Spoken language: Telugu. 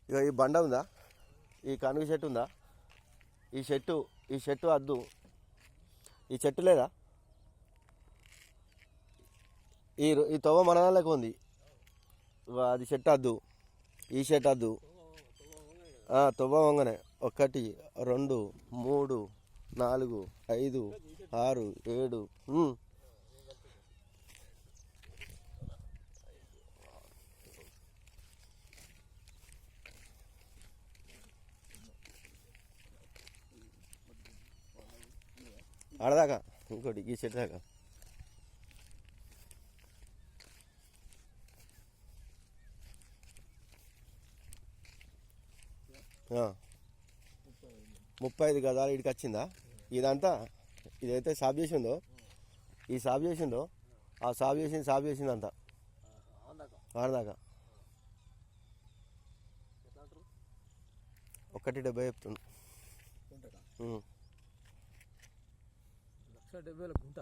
ఇక ఈ బండ ఉందా, ఈ కనుగ చెట్టు ఉందా, ఈ చెట్టు అద్దు, ఈ చెట్టు లేదా, ఈ తవ్వ మన దానిలోకి ఉంది. అది చెట్టు అద్దు, ఈ చెట్టు అద్దు. తవ్వ వంగనే 1 2 3 4 5 6 7. ఆడదాకా ఇంకోటి ఈ చెట్టు దాకా. ఆ, 35 గజాలు ఇడికి వచ్చిందా. ఇదంతా ఇదైతే సాఫ్ చేసిందో, ఈ సాఫ్ చేసిందో, ఆ సాఫ్ చేసింది అంతా ఆడదాకా. 170 చెప్తుంది. 1,70,000 గుంట.